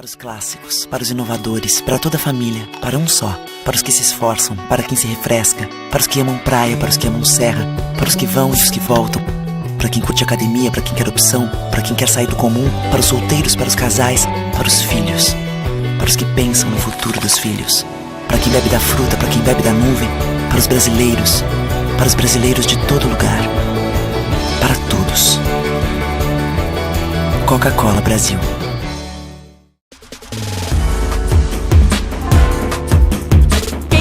Para os clássicos, para os inovadores, para toda a família, para um só. Para os que se esforçam, para quem se refresca, para os que amam praia, para os que amam serra, para os que vão e os que voltam, para quem curte academia, para quem quer opção, para quem quer sair do comum, para os solteiros, para os casais, para os filhos, para os que pensam no futuro dos filhos, para quem bebe da fruta, para quem bebe da nuvem, para os brasileiros de todo lugar, para todos. Coca-Cola Brasil.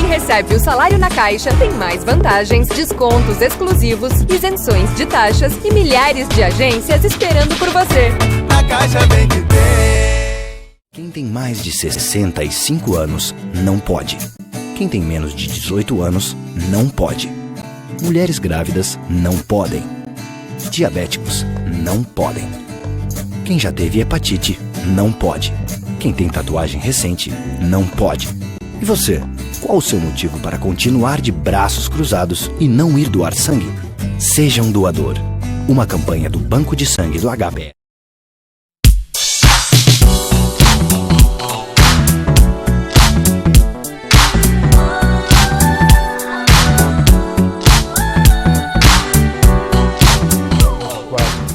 Recebe o salário na Caixa tem mais vantagens, descontos exclusivos, isenções de taxas e milhares de agências esperando por você. Na Caixa vem que tem. Quem tem mais de 65 anos não pode. Quem tem menos de 18 anos não pode. Mulheres grávidas não podem. Diabéticos não podem. Quem já teve hepatite não pode. Quem tem tatuagem recente não pode. E você? Qual o seu motivo para continuar de braços cruzados e não ir doar sangue? Seja um doador. Uma campanha do Banco de Sangue do HB.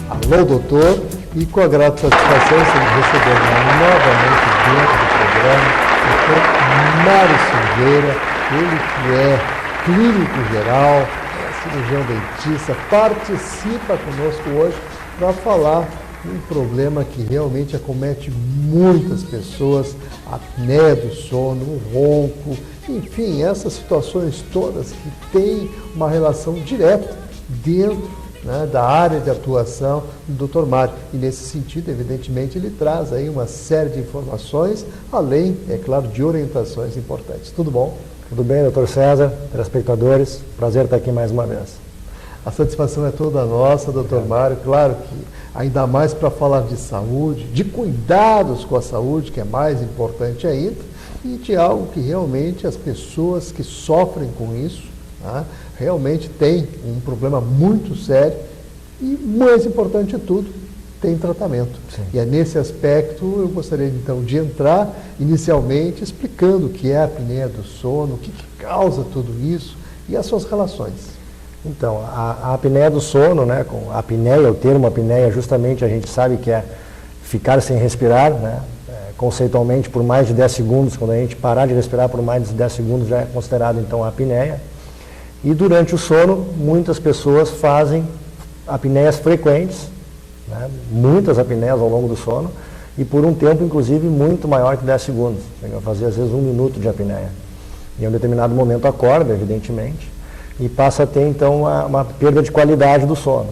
Alô, doutor, e com a grata satisfação estamos recebendo novamente dentro do programa o doutor Mário Silveira, ele que é clínico geral, cirurgião dentista, participa conosco hoje para falar de um problema que realmente acomete muitas pessoas, a apneia do sono, o ronco, enfim, essas situações todas que têm uma relação direta dentro da área de atuação do Dr. Mário. E nesse sentido, evidentemente, ele traz aí uma série de informações, além, é claro, de orientações importantes. Tudo bom? Tudo bem, doutor César, telespectadores, prazer estar aqui mais uma vez. A satisfação é toda nossa, doutor Mário, claro que ainda mais para falar de saúde, de cuidados com a saúde, que é mais importante ainda, e de algo que realmente as pessoas que sofrem com isso, realmente tem um problema muito sério e, mais importante de tudo, tem tratamento. Sim. E é nesse aspecto eu gostaria então de entrar inicialmente explicando o que é a apneia do sono, o que causa tudo isso e as suas relações. Então, a apneia do sono, com a apneia, o termo apneia, justamente a gente sabe que é ficar sem respirar, conceitualmente por mais de 10 segundos, quando a gente parar de respirar por mais de 10 segundos já é considerado então a apneia. E durante o sono, muitas pessoas fazem apneias frequentes, muitas apneias ao longo do sono, e por um tempo, inclusive, muito maior que 10 segundos. Chega a fazer, às vezes, 1 minuto de apneia. E em um determinado momento acorda, evidentemente, e passa a ter, então, uma perda de qualidade do sono.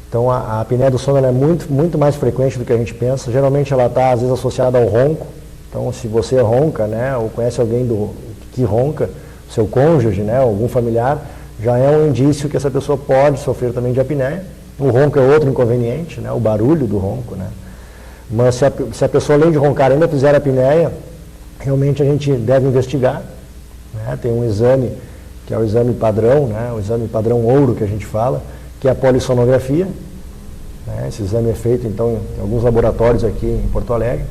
Então, a apneia do sono ela é muito mais frequente do que a gente pensa. Geralmente, ela está, às vezes, associada ao ronco. Então, se você ronca, ou conhece alguém que ronca, seu cônjuge, algum familiar, já é um indício que essa pessoa pode sofrer também de apneia. O ronco é outro inconveniente, o barulho do ronco. Mas se a pessoa, além de roncar, ainda fizer apneia, realmente a gente deve investigar. Tem um exame, que é o exame padrão, o exame padrão ouro que a gente fala, que é a polissonografia. Esse exame é feito, então, em alguns laboratórios aqui em Porto Alegre,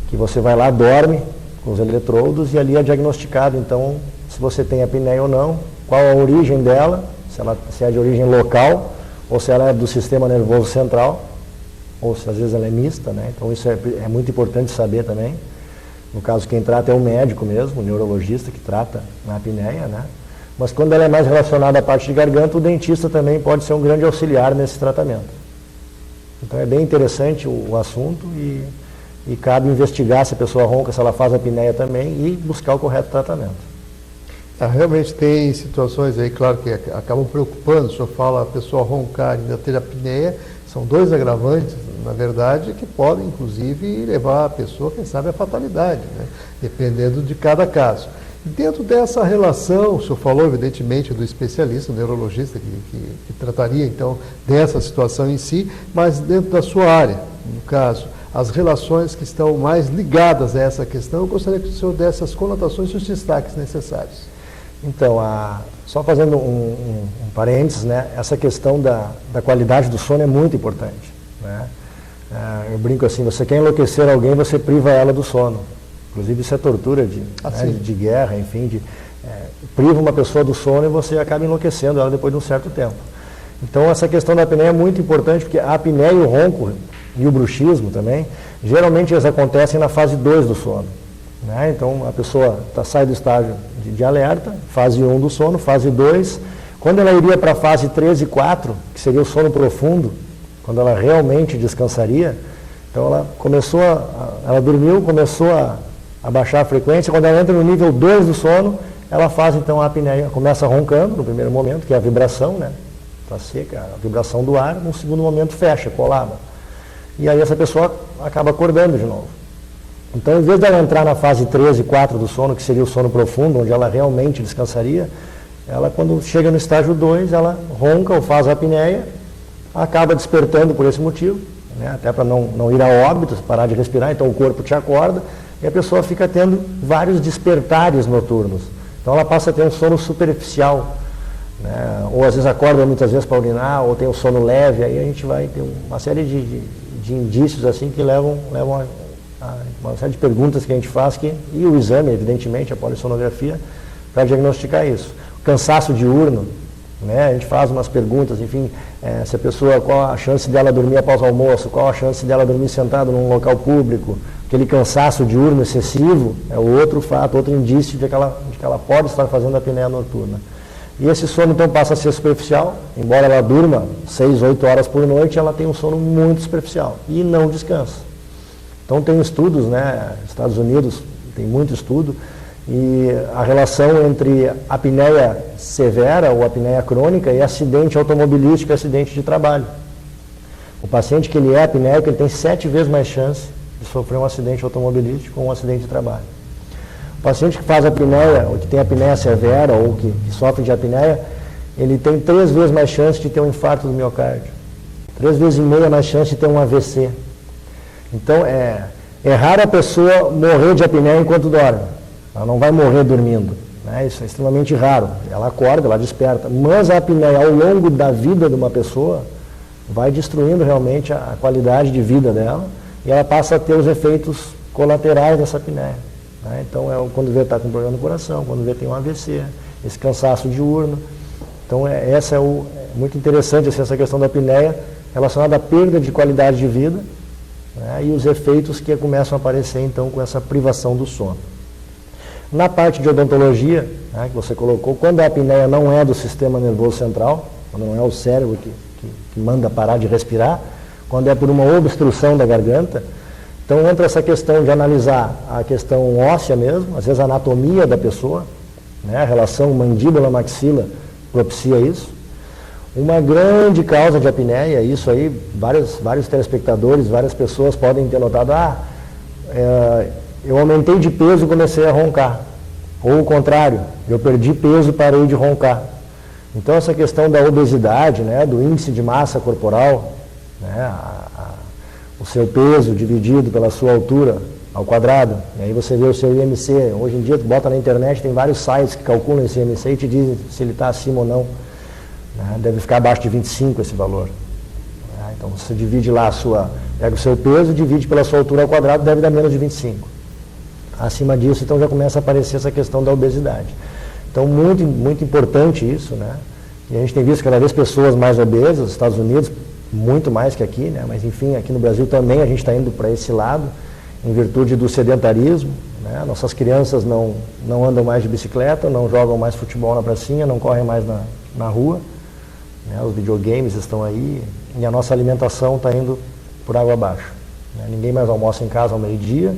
que você vai lá, dorme com os eletrodos e ali é diagnosticado, então, se você tem apneia ou não, qual a origem dela, se é de origem local, ou se ela é do sistema nervoso central, ou se às vezes ela é mista, Então isso é muito importante saber também. No caso, quem trata é o médico mesmo, o neurologista que trata a apneia, Mas quando ela é mais relacionada à parte de garganta, o dentista também pode ser um grande auxiliar nesse tratamento. Então é bem interessante o assunto e cabe investigar se a pessoa ronca, se ela faz apneia também e buscar o correto tratamento. Realmente tem situações aí, claro, que acabam preocupando. O senhor fala a pessoa roncar e ainda ter apneia, são 2 agravantes, na verdade, que podem, inclusive, levar a pessoa, quem sabe, à fatalidade, dependendo de cada caso. Dentro dessa relação, o senhor falou, evidentemente, do especialista, o neurologista, que trataria, então, dessa situação em si, mas dentro da sua área, no caso, as relações que estão mais ligadas a essa questão, eu gostaria que o senhor desse as conotações e os destaques necessários. Então, só fazendo um parênteses, essa questão da qualidade do sono é muito importante. Eu brinco assim, você quer enlouquecer alguém, você priva ela do sono. Inclusive isso é tortura de guerra, enfim, priva uma pessoa do sono e você acaba enlouquecendo ela depois de um certo tempo. Então essa questão da apneia é muito importante, porque a apneia e o ronco e o bruxismo também, geralmente eles acontecem na fase 2 do sono. Né? Então a pessoa sai do estágio de alerta, fase 1 do sono, fase 2, quando ela iria para a fase 3 e 4, que seria o sono profundo, quando ela realmente descansaria, então ela dormiu, começou a baixar a frequência, quando ela entra no nível 2 do sono, ela faz então a apneia, começa roncando no primeiro momento, que é a vibração, né? Está seca, a vibração do ar, no segundo momento fecha, colaba. E aí essa pessoa acaba acordando de novo. Então, em vez dela entrar na fase 3 e 4 do sono, que seria o sono profundo, onde ela realmente descansaria, ela quando chega no estágio 2, ela ronca ou faz a apneia, acaba despertando por esse motivo, né? Até para não ir a óbito, parar de respirar, então o corpo te acorda, e a pessoa fica tendo vários despertares noturnos. Então ela passa a ter um sono superficial, né? Ou às vezes acorda muitas vezes para urinar, ou tem um sono leve, aí a gente vai ter uma série de indícios assim que levam a uma série de perguntas que a gente faz, e o exame, evidentemente, a polissonografia, para diagnosticar isso. O cansaço diurno, né? A gente faz umas perguntas, enfim, se a pessoa, qual a chance dela dormir após o almoço, qual a chance dela dormir sentado num local público, aquele cansaço diurno excessivo é outro fato, outro indício de que ela pode estar fazendo a apneia noturna. E esse sono então passa a ser superficial, embora ela durma 6, 8 horas por noite, ela tem um sono muito superficial e não descansa. Então tem estudos, né, Estados Unidos tem muito estudo, e a relação entre apneia severa ou apneia crônica e acidente automobilístico e acidente de trabalho. O paciente que ele é apneico, ele tem 7 vezes mais chance de sofrer um acidente automobilístico ou um acidente de trabalho. O paciente que faz apneia, ou que tem apneia severa, ou que sofre de apneia, ele tem 3 vezes mais chance de ter um infarto do miocárdio. 3 vezes e meia mais chance de ter um AVC. Então, é raro a pessoa morrer de apneia enquanto dorme. Ela não vai morrer dormindo, né? Isso é extremamente raro. Ela acorda, ela desperta. Mas a apneia, ao longo da vida de uma pessoa, vai destruindo realmente a qualidade de vida dela, e ela passa a ter os efeitos colaterais dessa apneia. Né? Então, quando vê está com problema no coração, quando vê tem um AVC, esse cansaço diurno. Então, essa é muito interessante assim, essa questão da apneia relacionada à perda de qualidade de vida, né? E os efeitos que começam a aparecer então com essa privação do sono. Na parte de odontologia, né, que você colocou, quando a apneia não é do sistema nervoso central, quando não é o cérebro que manda parar de respirar, quando é por uma obstrução da garganta, então entra essa questão de analisar a questão óssea mesmo, às vezes a anatomia da pessoa, né, a relação mandíbula-maxila propicia isso. Uma grande causa de apneia, isso aí, vários telespectadores, várias pessoas podem ter notado, eu aumentei de peso e comecei a roncar. Ou o contrário, eu perdi peso e parei de roncar. Então essa questão da obesidade, né, do índice de massa corporal, né, o seu peso dividido pela sua altura ao quadrado, e aí você vê o seu IMC. Hoje em dia, tu bota na internet, tem vários sites que calculam esse IMC e te dizem se ele está acima ou não. Né, deve ficar abaixo de 25 esse valor. Então você divide lá pega o seu peso, divide pela sua altura ao quadrado, deve dar menos de 25. Acima disso, então já começa a aparecer essa questão da obesidade. Então, muito, muito importante isso, né? E a gente tem visto cada vez pessoas mais obesas, nos Estados Unidos, muito mais que aqui, né? Mas enfim, aqui no Brasil também a gente está indo para esse lado, em virtude do sedentarismo, né? Nossas crianças não andam mais de bicicleta, não jogam mais futebol na pracinha, não correm mais na rua, né? Os videogames estão aí, e a nossa alimentação está indo por água abaixo, né? Ninguém mais almoça em casa ao meio-dia.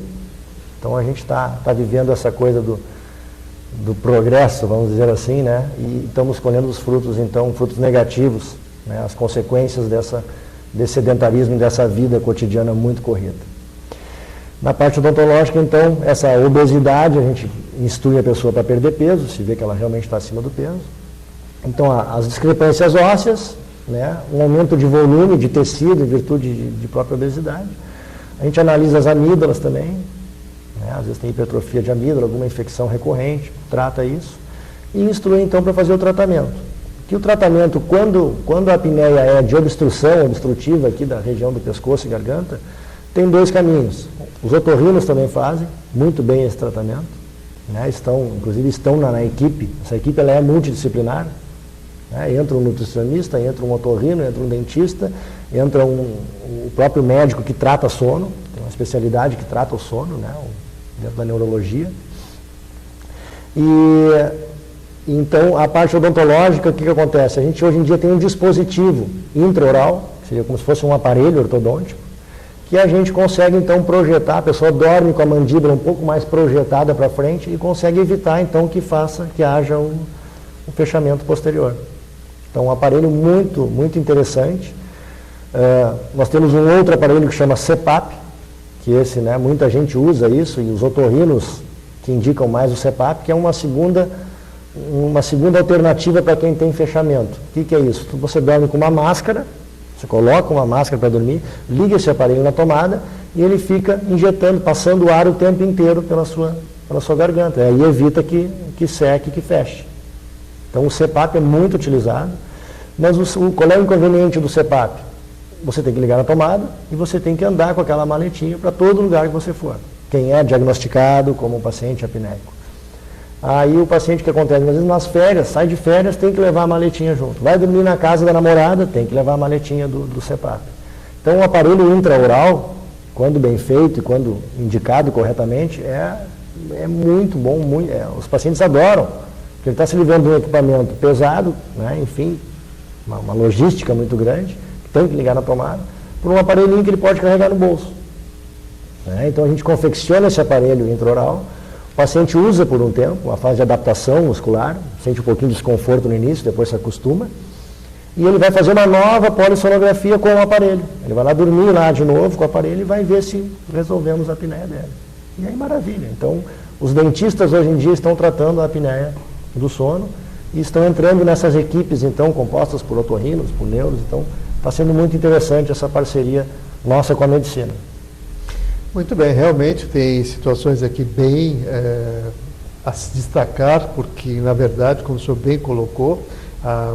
Então a gente está vivendo essa coisa do progresso, vamos dizer assim, né? E estamos colhendo os frutos, então, frutos negativos, né? As consequências desse sedentarismo e dessa vida cotidiana muito corrida. Na parte odontológica, então, essa obesidade, a gente instrui a pessoa para perder peso, se vê que ela realmente está acima do peso. Então, as discrepâncias ósseas, né? Um aumento de volume, de tecido, em virtude de própria obesidade. A gente analisa as amígdalas também. Às vezes tem hipertrofia de amígdala, alguma infecção recorrente, trata isso e instrui então para fazer o tratamento, Que o tratamento, quando a apneia é de obstrução, obstrutiva aqui da região do pescoço e garganta, tem 2 caminhos. Os otorrinos também fazem muito bem esse tratamento, né? Inclusive estão na equipe. Essa equipe ela é multidisciplinar, né? Entra um nutricionista, entra um otorrino, entra um dentista, entra o próprio médico que trata sono, tem uma especialidade que trata o sono, né? Dentro da neurologia. Então, a parte odontológica, o que acontece? A gente hoje em dia tem um dispositivo intraoral, que seria como se fosse um aparelho ortodôntico, que a gente consegue então projetar, a pessoa dorme com a mandíbula um pouco mais projetada para frente e consegue evitar então que haja um fechamento posterior. Então, um aparelho muito, muito interessante. Nós temos um outro aparelho que chama CPAP, que esse, né, muita gente usa isso, e os otorrinos que indicam mais o CPAP, que é uma segunda alternativa para quem tem fechamento. O que é isso? Você dorme com uma máscara, você coloca uma máscara para dormir, liga esse aparelho na tomada e ele fica injetando, passando o ar o tempo inteiro pela sua garganta. Aí evita que seque, que feche. Então o CPAP é muito utilizado, mas qual é o inconveniente do CPAP? Você tem que ligar na tomada e você tem que andar com aquela maletinha para todo lugar que você for. Quem é diagnosticado como um paciente apneico. Aí o paciente, que acontece, às vezes nas férias, sai de férias, tem que levar a maletinha junto. Vai dormir na casa da namorada, tem que levar a maletinha do CPAP. Então o aparelho intraoral, quando bem feito e quando indicado corretamente, é muito bom, os pacientes adoram, porque ele está se livrando de um equipamento pesado, né, enfim, uma logística muito grande, tem que ligar na tomada, por um aparelhinho que ele pode carregar no bolso. Né? Então a gente confecciona esse aparelho intraoral, o paciente usa por um tempo, uma fase de adaptação muscular, sente um pouquinho de desconforto no início, depois se acostuma, e ele vai fazer uma nova polissonografia com o aparelho. Ele vai lá dormir lá de novo com o aparelho e vai ver se resolvemos a apneia dele. E aí maravilha. Então, os dentistas hoje em dia estão tratando a apneia do sono e estão entrando nessas equipes, então, compostas por otorrinos, por neuros. Então, está sendo muito interessante essa parceria nossa com a medicina. Muito bem, realmente tem situações aqui bem a se destacar, porque, na verdade, como o senhor bem colocou,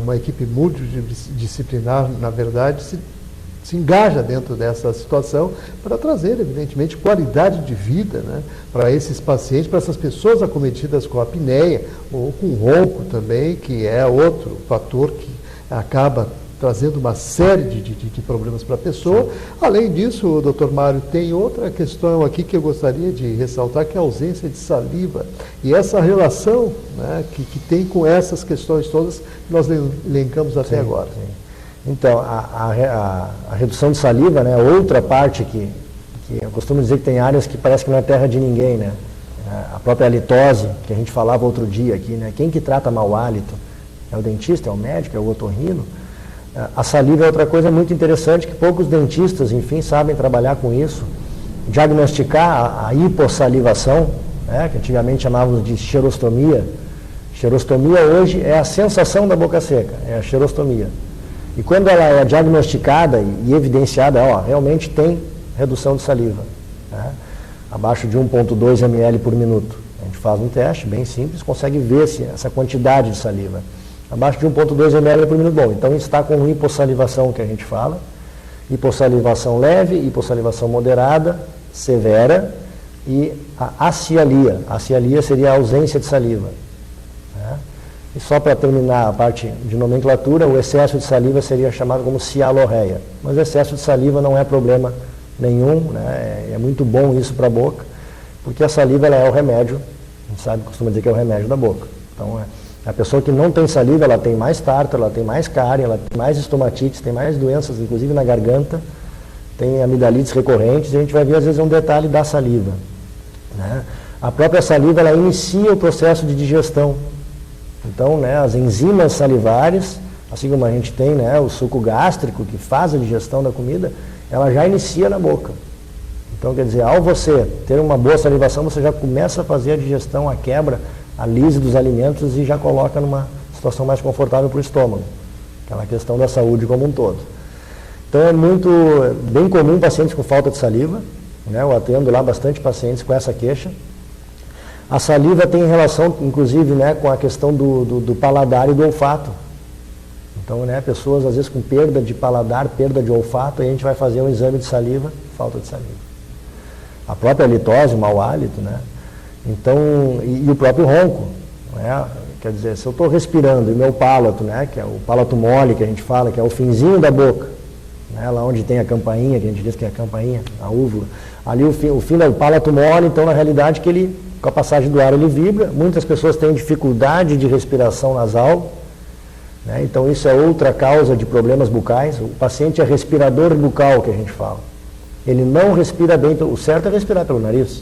uma equipe multidisciplinar, na verdade, se engaja dentro dessa situação para trazer, evidentemente, qualidade de vida, né, para esses pacientes, para essas pessoas acometidas com apneia ou com ronco também, que é outro fator que acaba trazendo uma série de problemas para a pessoa. Além disso, doutor Mário, tem outra questão aqui que eu gostaria de ressaltar, que é a ausência de saliva. E essa relação, né, que tem com essas questões todas que nós elencamos até agora. Sim. Então, a redução de saliva, né, outra parte que eu costumo dizer que tem áreas que parece que não é terra de ninguém, né? A própria halitose, que a gente falava outro dia aqui, né? Quem que trata mau hálito? É o dentista, é o médico, é o otorrino? A saliva é outra coisa muito interessante, que poucos dentistas, enfim, sabem trabalhar com isso. Diagnosticar a hipossalivação, né, que antigamente chamávamos de xerostomia. Xerostomia hoje é a sensação da boca seca, é a xerostomia. E quando ela é diagnosticada e evidenciada, realmente tem redução de saliva, né, abaixo de 1,2 ml por minuto. A gente faz um teste bem simples, consegue ver essa quantidade de saliva. Abaixo de 1,2 ml por minuto. Bom, então está com hipossalivação, que a gente fala. Hipossalivação leve, hipossalivação moderada, severa e a acialia. A acialia seria a ausência de saliva. Né? E só para terminar a parte de nomenclatura, o excesso de saliva seria chamado como cialorreia. Mas o excesso de saliva não é problema nenhum, né? É muito bom isso para a boca, porque a saliva ela é o remédio, a gente sabe, costuma dizer que é o remédio da boca. Então, a pessoa que não tem saliva, ela tem mais tártaro, ela tem mais cárie, ela tem mais estomatite, tem mais doenças, inclusive na garganta, tem amidalites recorrentes, e a gente vai ver às vezes um detalhe da saliva. Né? A própria saliva, ela inicia o processo de digestão. Então, né, as enzimas salivares, assim como a gente tem, né, o suco gástrico, que faz a digestão da comida, ela já inicia na boca. Então, quer dizer, ao você ter uma boa salivação, você já começa a fazer a digestão, a quebra, a lise dos alimentos e já coloca numa situação mais confortável para o estômago. Aquela questão da saúde como um todo. Então é bem comum pacientes com falta de saliva, né? Eu atendo lá bastante pacientes com essa queixa. A saliva tem relação, inclusive, né, com a questão do paladar e do olfato. Então, né, pessoas às vezes com perda de paladar, perda de olfato, aí a gente vai fazer um exame de saliva, falta de saliva. A própria litose, o mau hálito, né? Então, e o próprio ronco, né? Quer dizer, se eu estou respirando e o meu palato, né, que é o palato mole que a gente fala, que é o finzinho da boca, né, lá onde tem a campainha, que a gente diz que é a campainha, a úvula, ali o fim do palato mole, então na realidade que ele, com a passagem do ar ele vibra, muitas pessoas têm dificuldade de respiração nasal, né, então isso é outra causa de problemas bucais. O paciente é respirador bucal, que a gente fala. Ele não respira bem, o certo é respirar pelo nariz.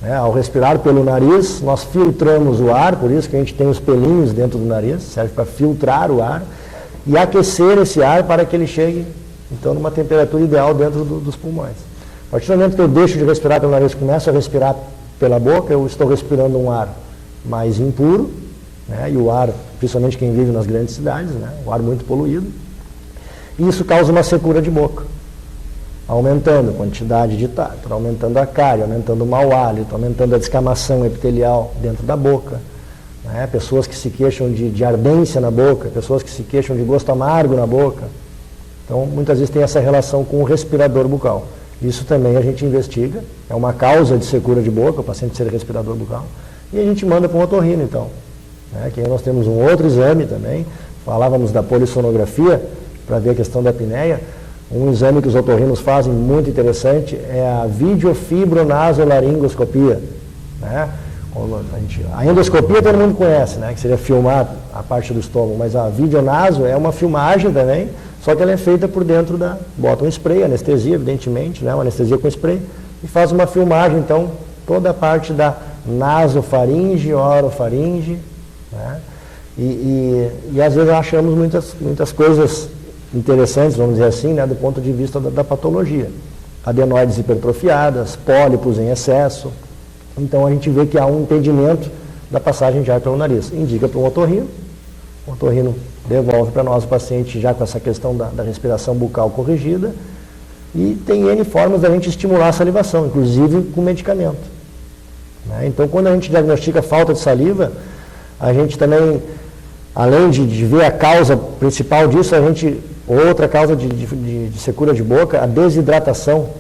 Ao respirar pelo nariz, nós filtramos o ar, por isso que a gente tem os pelinhos dentro do nariz, serve para filtrar o ar e aquecer esse ar para que ele chegue, então, numa temperatura ideal dentro dos pulmões. A partir do momento que eu deixo de respirar pelo nariz e começo a respirar pela boca, eu estou respirando um ar mais impuro, né, e o ar, principalmente quem vive nas grandes cidades, né, o ar muito poluído, e isso causa uma secura de boca. Aumentando a quantidade de tártaro, aumentando a cárie, aumentando o mau hálito, aumentando a descamação epitelial dentro da boca, né? Pessoas que se queixam de ardência na boca, pessoas que se queixam de gosto amargo na boca. Então, muitas vezes tem essa relação com o respirador bucal. Isso também a gente investiga, é uma causa de secura de boca, o paciente ser respirador bucal, e a gente manda para um otorrino, então. Né? Que aí nós temos um outro exame também, falávamos da polissonografia, para ver a questão da apneia. Um exame que os otorrinos fazem muito interessante é a videofibronasolaringoscopia, né? A endoscopia todo mundo conhece, né? Que seria filmar a parte do estômago, mas a videonaso é uma filmagem também, só que ela é feita por dentro da... Bota um spray, anestesia, evidentemente, né? Uma anestesia com spray, e faz uma filmagem, então, toda a parte da nasofaringe, orofaringe, né? E às vezes achamos muitas coisas interessantes, vamos dizer assim, né, do ponto de vista da patologia. Adenoides hipertrofiadas, pólipos em excesso. Então a gente vê que há um impedimento da passagem de ar pelo nariz. Indica para um otorrino, o otorrino devolve para nós o paciente já com essa questão da respiração bucal corrigida, e tem N formas da gente estimular a salivação, inclusive com medicamento. Né? Então quando a gente diagnostica falta de saliva, a gente também, além de ver a causa principal disso, a gente... Outra causa de secura de boca, a desidratação.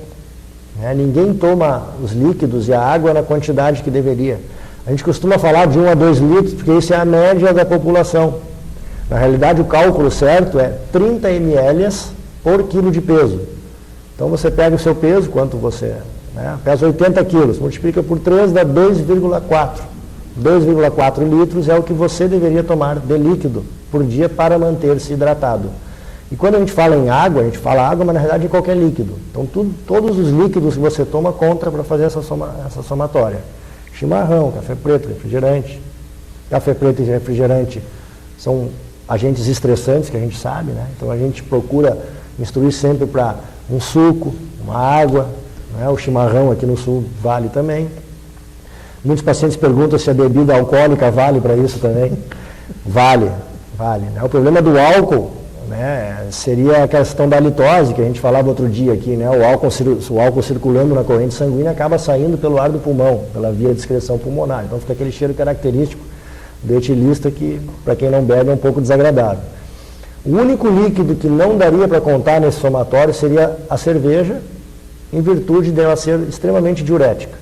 Né? Ninguém toma os líquidos e a água na quantidade que deveria. A gente costuma falar de 1 a 2 litros, porque isso é a média da população. Na realidade, o cálculo certo é 30 ml por quilo de peso. Então, você pega o seu peso, quanto você... Né? Pesa 80 quilos, multiplica por 3, dá 2,4. 2,4 litros é o que você deveria tomar de líquido por dia para manter-se hidratado. E quando a gente fala em água, a gente fala água, mas na realidade é qualquer líquido. Então todos os líquidos que você toma conta para fazer essa somatória. Chimarrão, café preto, refrigerante. Café preto e refrigerante são agentes estressantes que a gente sabe, né? Então a gente procura instruir sempre para um suco, uma água, né? O chimarrão aqui no sul vale também. Muitos pacientes perguntam se a bebida alcoólica vale para isso também. Vale, né? O problema do álcool, né, seria a questão da litose, que a gente falava outro dia aqui, né? O álcool circulando na corrente sanguínea acaba saindo pelo ar do pulmão, pela via de excreção pulmonar. Então fica aquele cheiro característico do etilista que, para quem não bebe, é um pouco desagradável. O único líquido que não daria para contar nesse somatório seria a cerveja, em virtude dela ser extremamente diurética.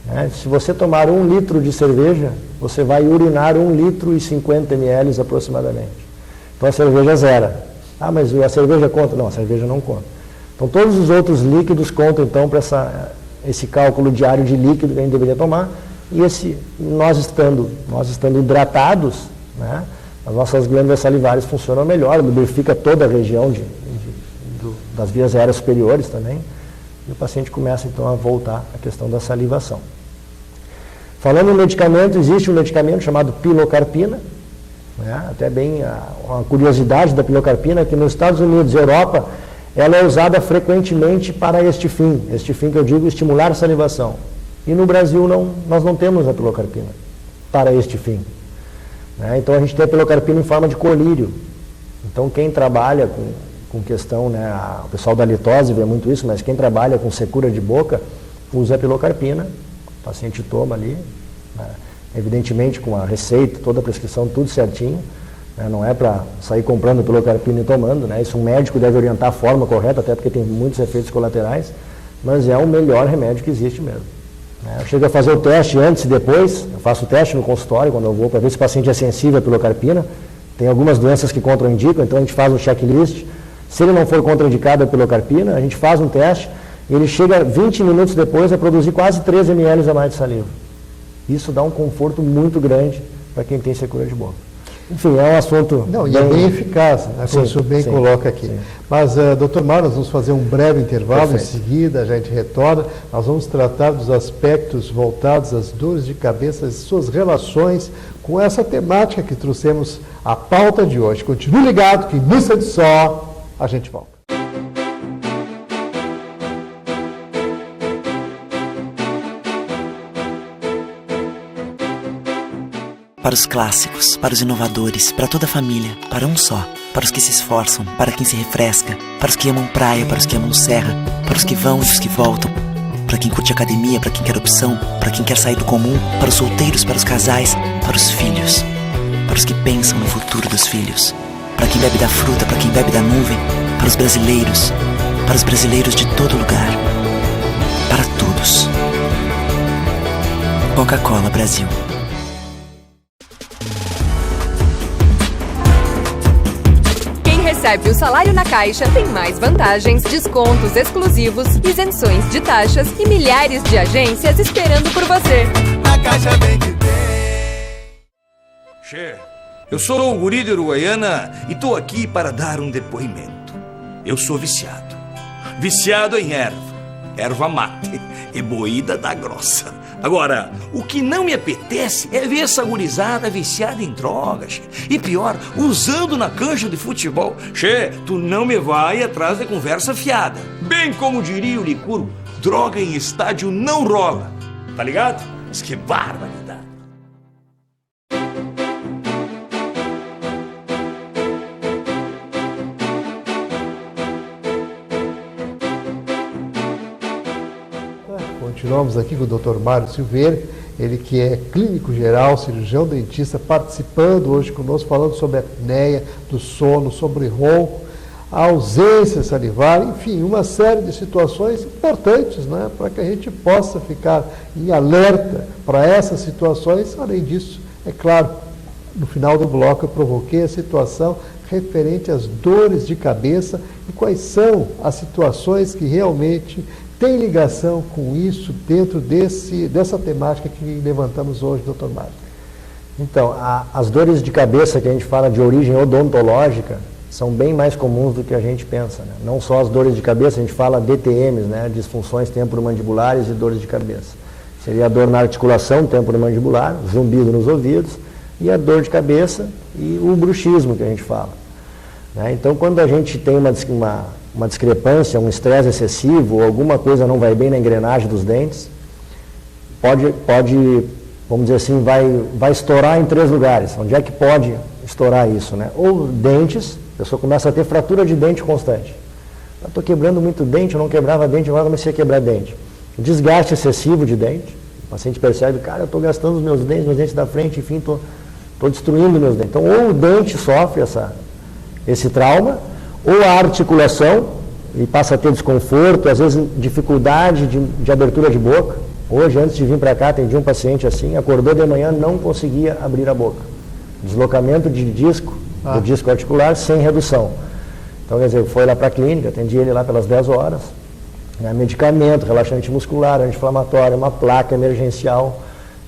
Né? Se você tomar 1 litro de cerveja, você vai urinar 1 litro e 50 ml aproximadamente. Então a cerveja zera. Ah, mas a cerveja conta? Não, a cerveja não conta. Então todos os outros líquidos contam então para esse cálculo diário de líquido que a gente deveria tomar. E nós estando hidratados, né, as nossas glândulas salivares funcionam melhor, lubrifica toda a região das vias aéreas superiores também. E o paciente começa então a voltar à questão da salivação. Falando em medicamento, existe um medicamento chamado pilocarpina. Até bem uma curiosidade da pilocarpina, que nos Estados Unidos e Europa ela é usada frequentemente para este fim que eu digo, estimular a salivação. E no Brasil nós não temos a pilocarpina para este fim. Então a gente tem a pilocarpina em forma de colírio. Então quem trabalha com questão, né, o pessoal da litose vê muito isso, mas quem trabalha com secura de boca usa a pilocarpina, o paciente toma ali, né, evidentemente com a receita, toda a prescrição, tudo certinho, né? Não é para sair comprando pilocarpina e tomando, né? Isso um médico deve orientar a forma correta, até porque tem muitos efeitos colaterais, mas é o melhor remédio que existe mesmo. Né? Eu chego a fazer o teste antes e depois, eu faço o teste no consultório quando eu vou para ver se o paciente é sensível à pilocarpina. Tem algumas doenças que contraindicam, então a gente faz um checklist. Se ele não for contraindicado a pilocarpina, a gente faz um teste e ele chega 20 minutos depois a produzir quase 13 ml a mais de saliva. Isso dá um conforto muito grande para quem tem secura de boca. Enfim, é um assunto... Não, e é bem eficaz, né, como o senhor bem coloca aqui. Sim. Mas, doutor Mário, nós vamos fazer um breve intervalo. Perfeito. Em seguida a gente retorna. Nós vamos tratar dos aspectos voltados às dores de cabeça e suas relações com essa temática que trouxemos à pauta de hoje. Continue ligado que em instante só a gente volta. Para os clássicos, para os inovadores, para toda a família, para um só. Para os que se esforçam, para quem se refresca, para os que amam praia, para os que amam serra, para os que vão e os que voltam, para quem curte academia, para quem quer opção, para quem quer sair do comum, para os solteiros, para os casais, para os filhos, para os que pensam no futuro dos filhos, para quem bebe da fruta, para quem bebe da nuvem, para os brasileiros de todo lugar, para todos. Coca-Cola Brasil. Recebe o salário na Caixa tem mais vantagens, descontos exclusivos, isenções de taxas e milhares de agências esperando por você. A Caixa bem que tem. Che, eu sou o guri de Uruguaiana e tô aqui para dar um depoimento. Eu sou viciado em erva mate e moída da grossa. Agora, o que não me apetece é ver essa gurizada viciada em drogas, che. E pior, usando na cancha de futebol. Che, tu não me vai atrás de conversa fiada. Bem como diria o Licurgo, droga em estádio não rola. Tá ligado? Mas que barbaridade. Continuamos aqui com o Dr. Mário Silveira, ele que é clínico geral, cirurgião dentista, participando hoje conosco, falando sobre a apneia do sono, sobre ronco, a ausência salivar, enfim, uma série de situações importantes, né, para que a gente possa ficar em alerta para essas situações. Além disso, é claro, no final do bloco eu provoquei a situação referente às dores de cabeça e quais são as situações que realmente tem ligação com isso dentro dessa temática que levantamos hoje, doutor Mário? Então, as dores de cabeça que a gente fala de origem odontológica são bem mais comuns do que a gente pensa, né? Não só as dores de cabeça, a gente fala DTMs, né? Disfunções temporomandibulares e dores de cabeça. Seria a dor na articulação temporomandibular, zumbido nos ouvidos, e a dor de cabeça e o bruxismo que a gente fala, né? Então, quando a gente tem uma discrepância, um estresse excessivo, ou alguma coisa não vai bem na engrenagem dos dentes, pode vamos dizer assim, vai estourar em 3 lugares. Onde é que pode estourar isso, né? Ou dentes, a pessoa começa a ter fratura de dente constante. Eu estou quebrando muito dente, eu não quebrava dente, agora comecei a quebrar dente. Desgaste excessivo de dente, o paciente percebe, cara, eu estou gastando os meus dentes da frente, enfim, estou destruindo meus dentes. Então, ou o dente sofre esse trauma, ou a articulação, e passa a ter desconforto, às vezes dificuldade de abertura de boca. Hoje, antes de vir para cá, atendi um paciente assim, acordou de manhã, não conseguia abrir a boca. Deslocamento de disco, do disco articular, sem redução. Então, quer dizer, foi lá para a clínica, atendi ele lá pelas 10 horas, né, medicamento, relaxante muscular, anti-inflamatório, uma placa emergencial.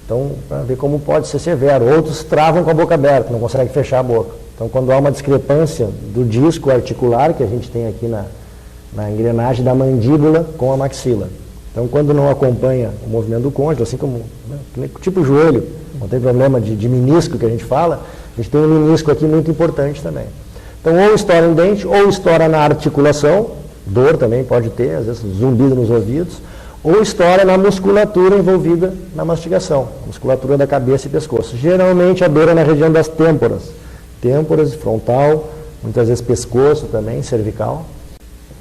Então, para ver como pode ser severo. Outros travam com a boca aberta, não conseguem fechar a boca. Então, quando há uma discrepância do disco articular, que a gente tem aqui na engrenagem da mandíbula com a maxila. Então, quando não acompanha o movimento do côndilo, assim como, né, tipo joelho, não tem problema de menisco que a gente fala, a gente tem um menisco aqui muito importante também. Então, ou estoura em dente, ou estoura na articulação, dor também pode ter, às vezes zumbido nos ouvidos, ou estoura na musculatura envolvida na mastigação, musculatura da cabeça e pescoço. Geralmente a dor é na região das têmporas, frontal, muitas vezes pescoço também, cervical.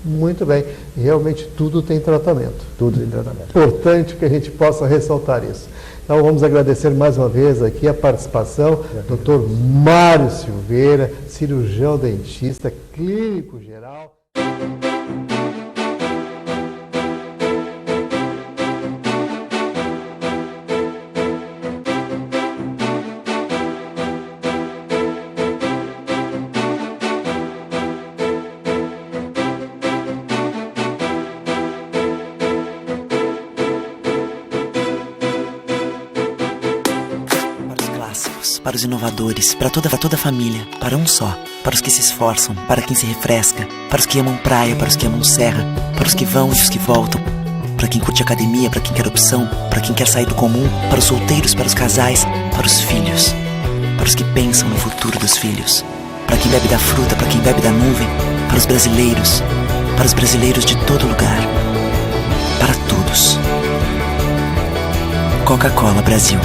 Muito bem. E realmente tudo tem tratamento. Tudo tem tratamento. Importante que a gente possa ressaltar isso. Então vamos agradecer mais uma vez aqui a participação do Dr. Mário Silveira, cirurgião dentista, clínico geral. Para os inovadores, para toda a família, para um só, para os que se esforçam, para quem se refresca, para os que amam praia, para os que amam serra, para os que vão e os que voltam, para quem curte academia, para quem quer opção, para quem quer sair do comum, para os solteiros, para os casais, para os filhos, para os que pensam no futuro dos filhos, para quem bebe da fruta, para quem bebe da nuvem, para os brasileiros de todo lugar, para todos. Coca-Cola Brasil.